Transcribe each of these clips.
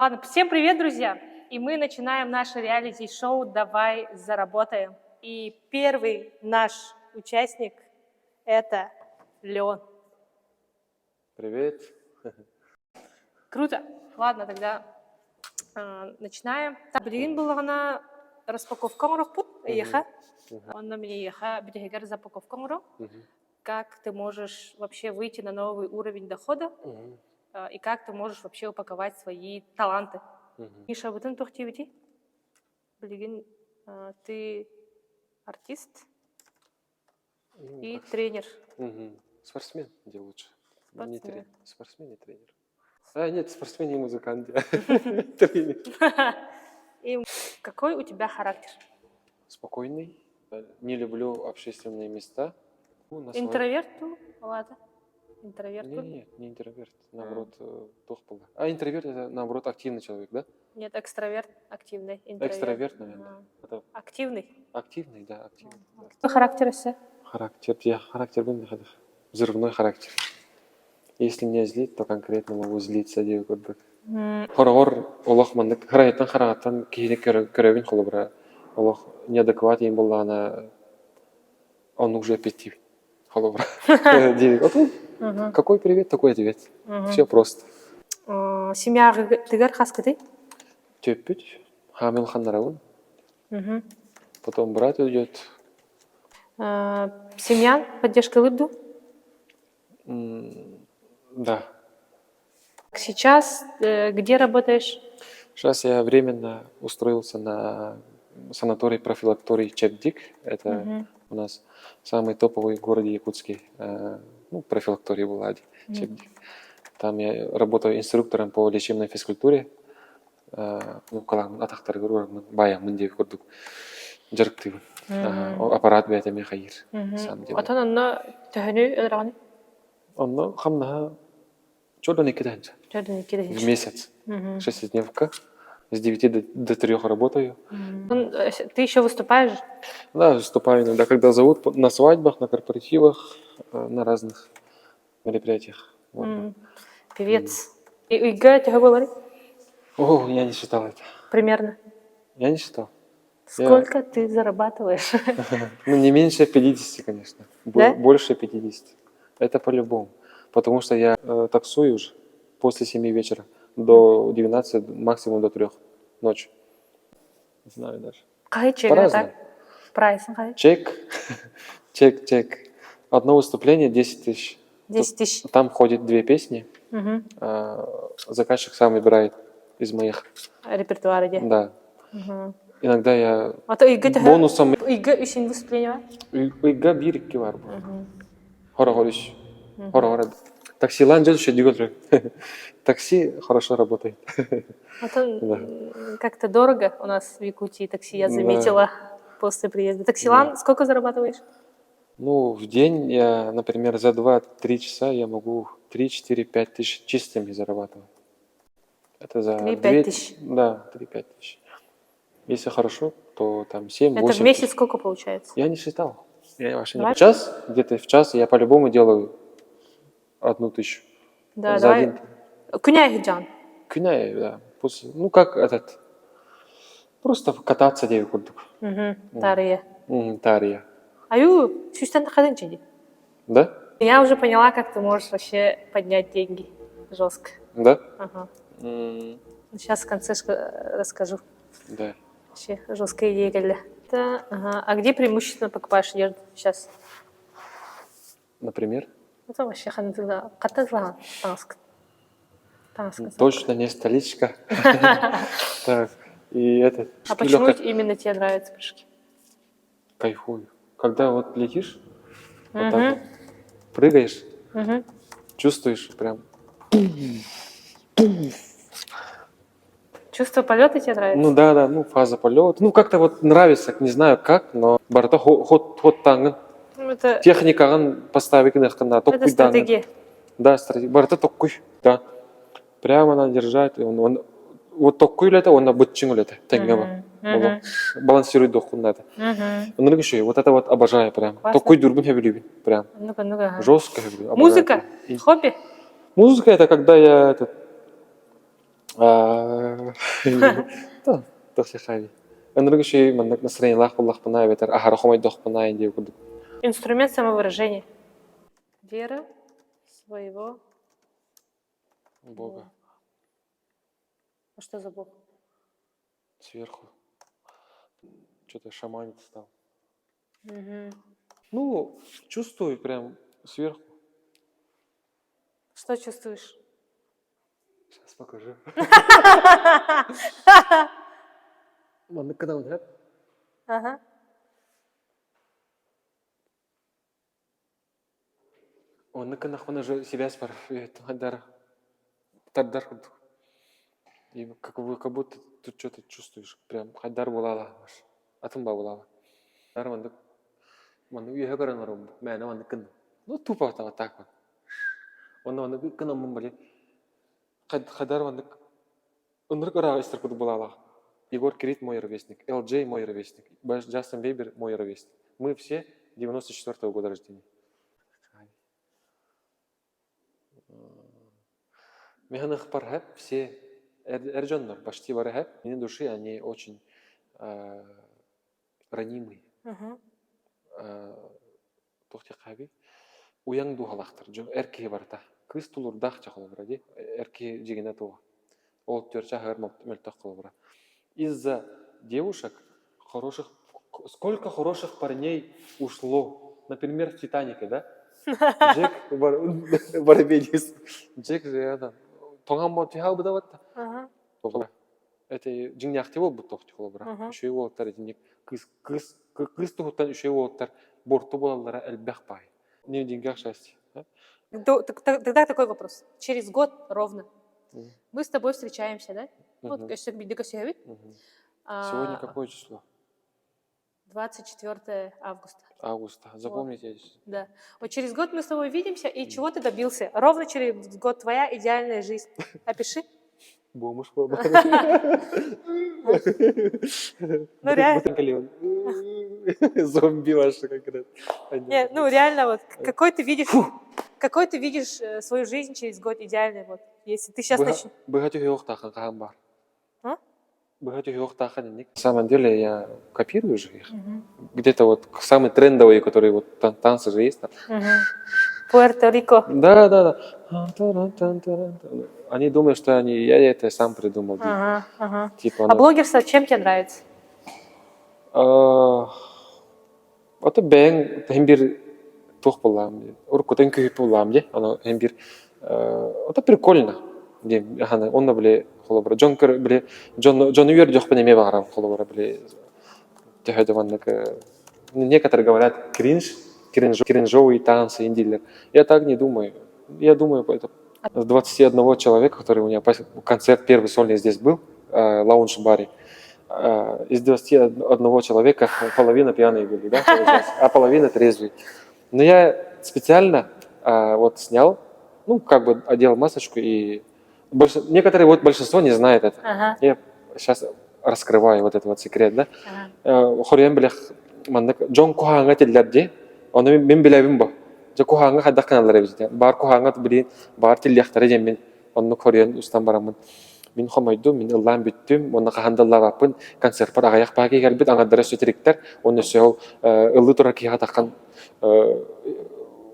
Ладно, всем привет, друзья! И мы начинаем наше реалити-шоу «Давай заработаем». И первый наш участник – это Леон. Привет. Круто! Ладно, тогда начинаем. Бүгін болғана распаковка ғырық еха. Он на меня еха, бедегер запаковка ғырық. Как ты можешь вообще выйти на новый уровень дохода и как ты можешь вообще упаковать свои таланты. Миша, вот он тухтивити. Блин, ты артист и тренер. Спортсмен, где лучше? Спортсмен. Не тренер. Спортсмен и тренер. Нет, спортсмен и музыкант. Тренер. И какой у тебя характер? Спокойный. Не люблю общественные места. Интроверт? Ладно. Интроверт? Нет, не интроверт. Наоборот, тухпал. Интроверт это наоборот активный человек, да? Нет, экстраверт, активный. Интроверт. Экстраверт, наверное. Это... Активный? Активный, да, активный. Какой характер ese? Характер был взрывной характер. Если меня злит, то конкретно могу злиться деп көрдік. Хорогор олох мандык харайтан харагаттан кейде көрөбүн холобра. Олох неадекват ем болла ана он уже аппетит холобра. Какой привет, такой ответ. Все просто. Семья тигер хаскаты? Төппүт, хамил ханнараун. Потом брат идет. Семья поддержка лыбду? Да. Сейчас где работаешь? Сейчас я временно устроился на санаторий-профилакторий Чепдик. Это у нас самый топовый в городе Якутске. Профилакторий была Чепдик. Там я работаю инструктором по лечебной физкультуре. Атақтар көргенмін, баямын деп көрдік. Жарықтыбын. Аппарат бәтеме қайыр. Атын онна төхіні өдірағаны? Онна қамнаға чордан екеденші. В месяц. 6-дневка. С 9 до 3 работаю. Ты еще выступаешь? Да, выступаю иногда, когда зовут на свадьбах, на корпоративах, на разных мероприятиях. Певец. И Ига тебя говорит? О, я не считал это. Примерно. Я не считал. Сколько ты зарабатываешь? Не меньше 50, конечно. Да? Больше 50. Это по-любому. Потому что я таксую уже после 7 вечера до 12, максимум до 3 ночи. Не знаю даже. Какой чек? По-разному. Прайс какой? Чек. Одно выступление 10 тысяч. 10 тысяч. Там ходит 2 песни. Заказчик сам выбирает из моих. Репертуара, где? Да. Иногда я бонусом... бонусом... Ига үшін выступление? Ига бирикке бар. Хорогориш. Таксилан же еще двигатель. Такси хорошо работает. Как-то дорого у нас в Якутии такси, я заметила после приезда. Таксилан, сколько зарабатываешь? В день я, например, за 2-3 часа я могу 3-4-5 тысяч чистыми зарабатывать. Это за 3-5 тысяч? Да, 3-5 тысяч. Если хорошо, то там 7-8 Это в месяц сколько получается? Я не считал. Я вообще не... В час, где-то в час я по-любому делаю 1000. Да, давай. Куняй-Джан. Куняй, да. Как этот... Просто кататься девять курдук. Тария. Тария. Аю, чувствую, что ты Да? Я уже поняла, как ты можешь вообще поднять деньги жестко. Да? Ага. Сейчас в конце расскажу. Да. Вообще жесткая идея. Ага. А где преимущественно покупаешь одежду сейчас? Например? Это вообще Точно не столичка. Так, и этот... А почему именно тебе нравятся прыжки? Кайфую. Когда вот летишь, вот так вот, прыгаешь, чувствуешь прям... Чувство полета тебе нравится? Да, фаза полета. Как-то вот нравится, не знаю как, но барта ход танган. Техникаган поставить на это стратегия. Да, стратегия. Барта токкуй, да. Прямо надо держать. Он вот токкуй лето, он на бытчингу лето. Балансирует дохун надо. Он еще вот это вот обожаю прям. Токкуй дурбин я люблю. Прям. Жестко люблю. Музыка? Хобби? Музыка это когда я Тохтехави. Энерги ши мандак настроение лах пана ветер ахарахомай дох пана индию курдук. Инструмент самовыражения. Вера своего Бога А что за Бог? сверху. Что-то шаманить стал. Мгм. Ну, чувствую прям сверху. Что чувствуешь? Сейчас покажу. Мандак когда он хэп? Ага. Он наканахмана же себя спар. Тардар курдук. И как будто ты что-то чувствуешь. Прям хайдар булала. Атымба булала. Дар мандак. Мандак үйе көрен орым. Мәне мандак кын. Ну тупо так вот. Мандак кын омын бали. Хайдар мандак. Ондар кора истер курдук булала. Егор Крид мой ровесник. ЛД мой ровесник. Джастин Бейбер мой ровесник. Мы все 94-го года рождения. Механых пархэп все эрджоннор почти вархэп. Мне души они очень ранимые. Мгм. Тохте хаби. Уяң духалахтар. Эрки барта. Кыз тулурдах чахалбра ди. Эрки жигене туга. Ол төрча хар мөлтөх кылбра. Из-за девушек хороших, сколько хороших парней ушло, например, в Титанике, да? Джек Барбедис. Джек же это. Тонгам вот я бы давать. Ага. Это жинняхти бол бу тохти холбра. Еще его оттар жинник кыз тухтан еще его оттар борту болалара элбах пай. Не в деньгах счастье. Тогда такой вопрос. Через год ровно мы с тобой встречаемся, да? Вот, конечно, Сегодня какое число? 24 августа. Августа. Запомните. Да. Вот через год мы с тобой видимся, и чего ты добился? Ровно через год твоя идеальная жизнь. Опиши. Бомж. Ну реально. Зомби ваши как раз. Нет, ну реально вот какой ты видишь свою жизнь через год идеальной вот. Если ты сейчас начнешь. На самом деле я копирую же их. Где-то вот самые трендовые, которые вот танцы же есть там. Пуэрто-Рико. Да. Они думают, что я это сам придумал. Ага. Типа, А блогерство чем тебе нравится? Это бэнг, хэмбир тух булам. Уркутен күйіп булам, де. Это прикольно. Он бле холобра. Джонкер бле Джон Уир жох по неме барам холобра бле. Некоторые говорят кринжовые танцы индилер. Я так не думаю. Я думаю, это с 21 человека, который у меня концерт первый сольный здесь был, лаунж-баре. Из 21 человека половина пьяные были, да, а половина трезвые. Но я специально вот снял, ну, как бы одел масочку, и некоторые, вот большинство не знает это. Я сейчас раскрываю вот этот вот секрет, да. Хорьям блях мандак Джон Куханга теллерде, он мен билебим бо. Джон Куханга хадак каналлары бизде. Бар Куханга билин, бар теллехтары жеммен. Онны хорьян устан барамын. Мен хомойду, мен ыллан бүттүм, оны кахандаллар апын, концерт бар агаяк баги келбит, аңаддара сөтириктер, оны сөйл ыллы тура киха таккан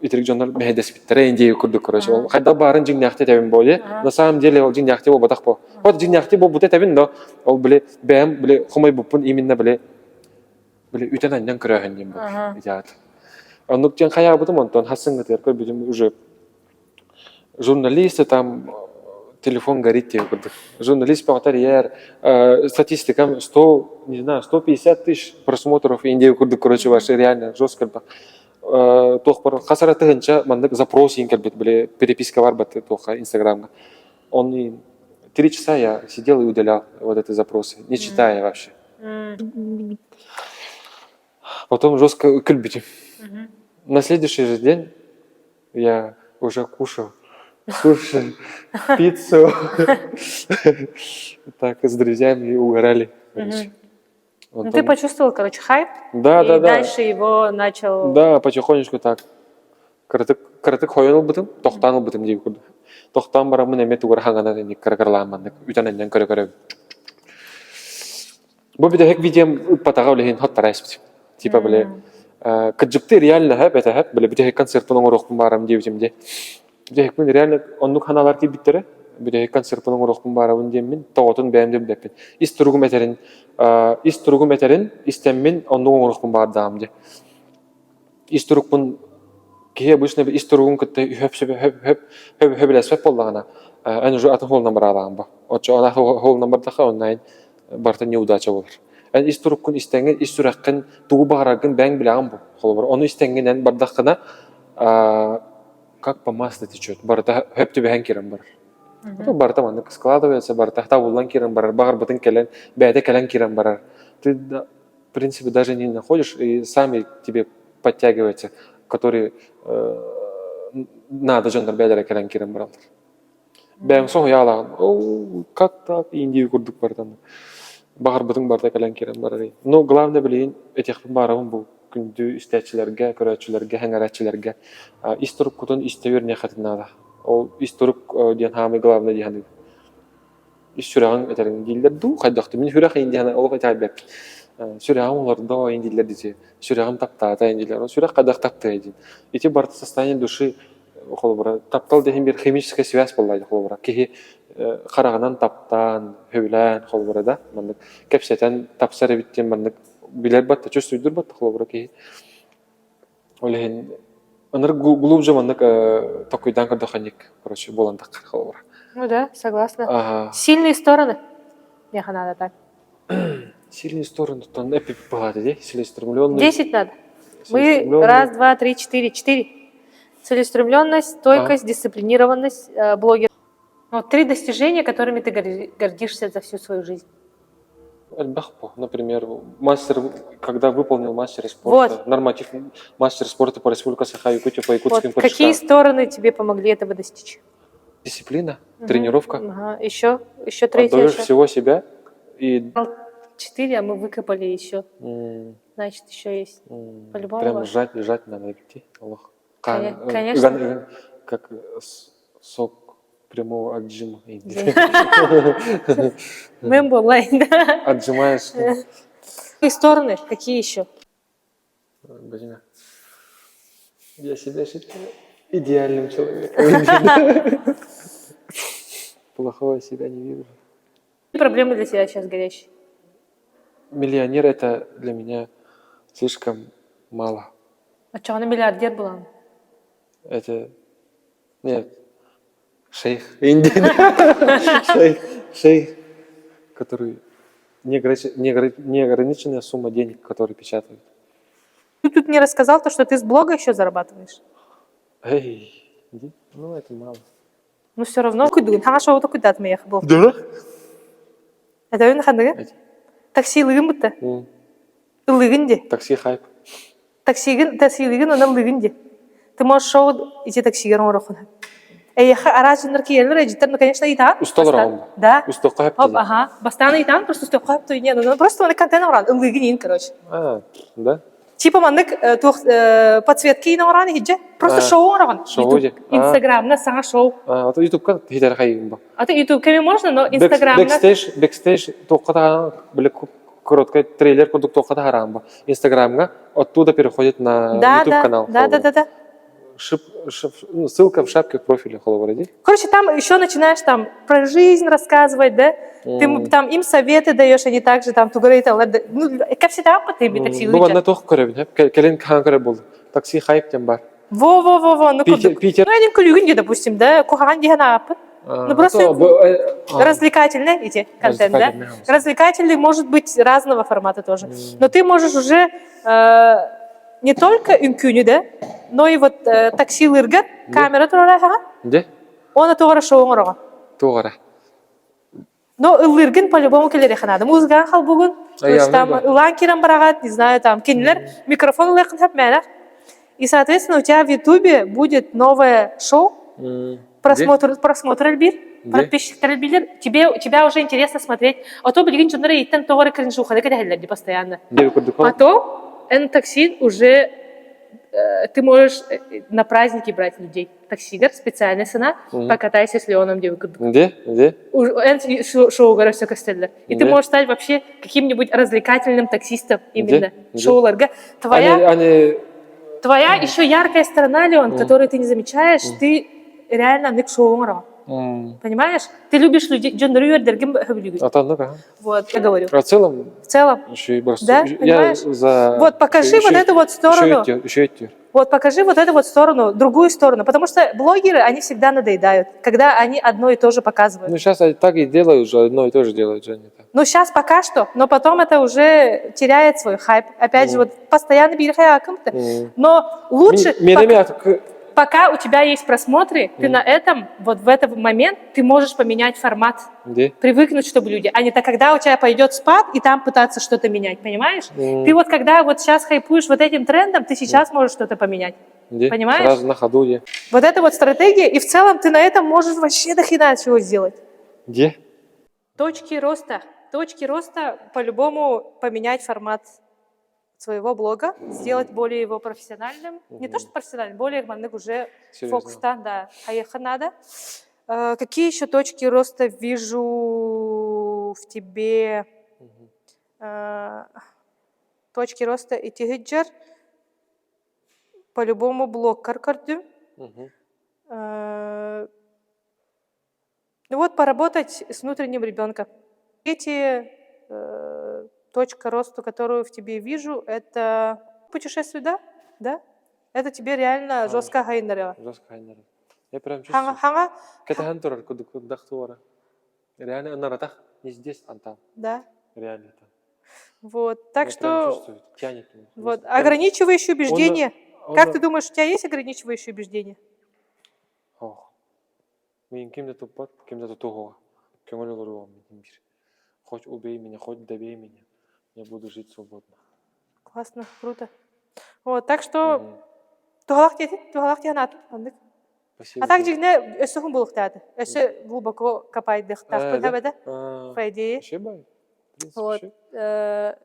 итерик жондар мехедес биттер, индей күрдүк, короче. Хайда барын жинняхте тебин боле. На самом деле ол жинняхте бо батак бо. Вот жинняхте бо буте тебин, но ол биле бэм биле хомой бупун именно биле үтен аннан көрөһөн дем бо. Яат. Онук жан хая бутум онтон хасын гытер көр bizim уже журналисты там телефон горит тебе. Журналист повторяет, статистика 100, не знаю, 150 тысяч просмотров Индии курды, короче, ваши реально жестко. Тохпар хасара тыгынча мандык запрос инкелбит, были переписка варбаты тоха Инстаграма. Он 3 часа я сидел и удалял вот эти запросы, не читая вообще. Потом жестко кульбить. На следующий же день я уже кушал суши, пиццу. Так, с друзьями угорали. Ну, ты почувствовал, короче, хайп? Да. И дальше его начал... Да, потихонечку так. Кырытык хойон бутым, тоқтан бутым деп көрдүк. Тоқтан барамын эмет угар хаңана эни кыркырламандык, үтөнөндөн көрө. Бу бидек видео патага лехин хоттарайс. Типа биле кыджыкты реально бетахап биле бидек концертын оңорокпун барам дебитимде. Бидек мен реально онну каналар ки биттере. Бидек концертын оңорокпун барабын демин, тоготун бээмдеп деппин. Ис тургу метерин истеммин онну оңорокпун бардам де. Ис тургун кие обычно ис тургун кытты хөп боллагана. Аны уже атын холдан баралаган ба. Очо ана холдан бардаха онлайн барта неудача болар. Ан ис тургун истенген ис тураккын тугу багарагын бәң билаган бу. Холбар. Оны истенгенен бардахына как по маслу течет. Барта хөп төбәһен кирен бар. То барта мандык складывается, барта тавуллан кирен бар, багар бутын келен, бәдә келен кирен бар. Ты в принципе даже не находишь и сами тебе подтягиваются, которые надо жандар бәдәре келен кирен бар. Бәң соң ялаган. О, как так? Инди курдук бартан. Багар бутын барта келен кирен бар. Но главное билин этих барабын бу күндү истәчләргә, көрәчләргә, хәңәрәчләргә историк кутун истәвер не хатынада. Ол историк диен хамы главный диен. Ишүрәгән әтерен дилдер ду хәдәхтә мин хүрәх индиан ол хәтәбәк. Сүрәгән улар да индилер дисе. Сүрәгән тапта та индилер. Сүрәх кадак тапта иде. Эти барты состояние души холбара таптал деген бир химическая связь булды холбара. Ки караганан таптан, хөйлән холбара да. Мен кепсәтән тапсары биттен мен билер батта чувствуйдыр батта холбара ки. Олен аныр глубже мен такойдан кадаханик, короче, боландак холбара. Ну да, согласна. Сильные стороны. Я надо так. Сильные стороны, то эпик богатый, целеустремленный. 10 надо. Мы раз, два, три, четыре. Целеустремленность, стойкость, дисциплинированность, блогер. Вот 3 достижения, которыми ты гордишься за всю свою жизнь. Например, мастер, когда выполнил мастер спорта, вот. Норматив мастер спорта по республике Саха-Якутия, по якутским вот. Какие стороны тебе помогли этого достичь? Дисциплина, тренировка. Еще 3. Отдаешь всего себя. И 4, а мы выкопали еще. Значит, еще есть. По-любому. Прям лежать надо идти. Конечно. Как сок прямого отжима. Мемболайн, да? Отжимаешь. И стороны, какие еще? Блин. Я себя считаю идеальным человеком. Плохого себя не вижу. Какие проблемы для тебя сейчас горящие? Миллионер это для меня слишком мало. А что, она миллиардер была? Это... Нет. Шейх. Шейх, который... Неограниченная сумма денег, которые печатают. Ты тут не рассказал то, что ты с блога еще зарабатываешь? Эй, ну это мало. Ну все равно. Куда ты ехал? Да? Это он хандыга? Такси лыгын бутта. Лыгын де. Такси хайп. Такси лыгын, она лыгын де. Ты можешь шоу идти такси орохун. Аражиндар киерлер, эдитер, ну конечно и так. Усталрам. Да. Усталка хайп. Ага. Бастана и так, просто усталка хайп. Нет, ну просто он контент оран, лыгын, короче. Да? Типа мандык подсветки на оран хиджа. Просто шоу оран. Шоу де. Инстаграм, на сага шоу. А то ютубка хитер хайым. А ты ютуб кеме можно, но инстаграм. Бэкстейдж тоқата билек короткий трейлер курдук тоқата харамба. Инстаграмга оттуда переходит на ютуб канал. Да. Ссылка в шапке профиля холовороди. Короче, там еще начинаешь там про жизнь рассказывать, да? Ты там им советы даешь, они также там тугрей там, ну как всегда потом такси лучше. Ну на тох корабин, келен хангара был. Такси хайп тем бар. Во. Ну Питер. Ну один колюгин, допустим, да, куханди ханап. Ну просто развлекательный эти контент, да? Развлекательный может быть разного формата тоже. Но ты можешь уже не только инкюни, да, но и вот такси лыргар, камера турара хага. Да? Он тугара шоу орога. Тугара. Но лыргин по-любому келере ханада. Музыка халбугун. То есть там улан киран барагат, не знаю, там кинлер, микрофон лэхэн хап мэнах. И, соответственно, у тебя в Ютубе будет новое шоу, просмотр Альбир, подписчик Альбир. Тебя уже интересно смотреть. А то, блин, что-то рейтинг того кринжуха, да когда постоянно. А то, такси уже ты можешь на праздники брать людей. Таксигар, специальная цена, покатайся с Леоном девушкой. Где? Шоу все костеллер. И ты Да. можешь стать вообще каким-нибудь развлекательным таксистом именно. Да. Шоуларга. Твоя Они... еще яркая сторона, Леон, которую ты не замечаешь, ты реально нык шоунгара. Понимаешь? Ты любишь людей. Джон Рюер, дорогим А там, ну-ка. Вот, я говорю. А в целом... В целом. Еще и просто... Да, понимаешь? Вот покажи вот эту вот сторону. Еще эти. Вот покажи вот эту вот сторону, другую сторону. Потому что блогеры, они всегда надоедают, когда они одно и то же показывают. Ну, сейчас они так и делают, уже одно и то же делают, же они так. Ну, сейчас пока что, но потом это уже теряет свой хайп. Опять же, вот постоянно бирхаяком-то. Но лучше, пока у тебя есть просмотры, ты на этом, вот в этот момент, ты можешь поменять формат. Привыкнуть, чтобы люди. А не так, когда у тебя пойдет спад, и там пытаться что-то менять, понимаешь? Ты вот когда вот сейчас хайпуешь вот этим трендом, ты сейчас можешь что-то поменять. Понимаешь? Сразу на ходу, Вот это вот стратегия, и в целом ты на этом можешь вообще до хрена чего сделать. Точки роста по-любому поменять формат своего блога, сделать более его профессиональным. Не то, что профессиональным, более уже фокуста, да. Надо. Какие еще точки роста вижу в тебе? Точки роста и тигиджер. По-любому блог каркарды. Ну вот, поработать с внутренним ребенком. Третья точка роста, которую в тебе вижу, это путешествие, да? Это тебе реально жестко хайнерила. Я прям чувствую. Катахан турар кудахтуара. Реально наратах не здесь, а там. Да. Реально там. Вот, так что тянет. вот ограничивающие убеждения. Как ты думаешь, у тебя есть ограничивающие убеждения? Мен кем-то тупат, кем-то тугого. Кем-то лурова мир. Хоть убей меня, хоть добей меня. Я буду жить свободно. Классно, круто. Вот, так что тугалак тянат. Спасибо. А так жигне өсөһүн булуктады. Өсө глубоко копайдык так да? По идее. Вот.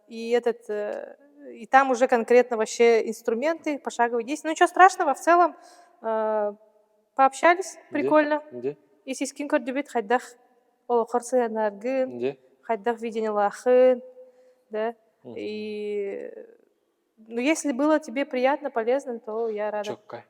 И там уже конкретно вообще инструменты, пошаговые действия. Ну ничего страшного, в целом пообщались, прикольно. И сискин көрдүбүт хайдах олохорсыянаргын, хайдах видение лахын, да. И ну если было тебе приятно, полезно, то я рада. Чокка.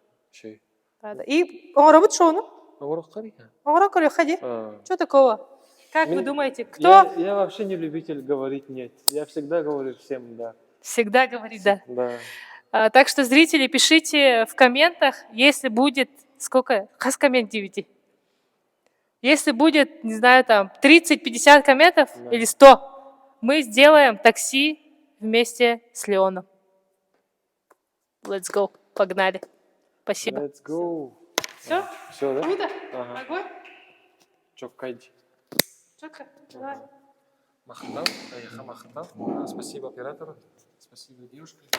Рада. И оңоробут шоуну? Оңорок ходи. Что такого? Как вы думаете, кто? Я вообще не любитель говорить нет. Я всегда говорю всем да. Всегда говорит да. Да. Так что, зрители, пишите в комментах, если будет, сколько? Хас коммент 9. Если будет, не знаю, там 30-50 комментов или 100, мы сделаем такси вместе с Леоном. Let's go. Погнали. Спасибо. Let's go. Все? Все, да? Круто? Огонь? Чоккайди. Чокка. Давай. Махтал. Спасибо оператору. Спасибо девушке.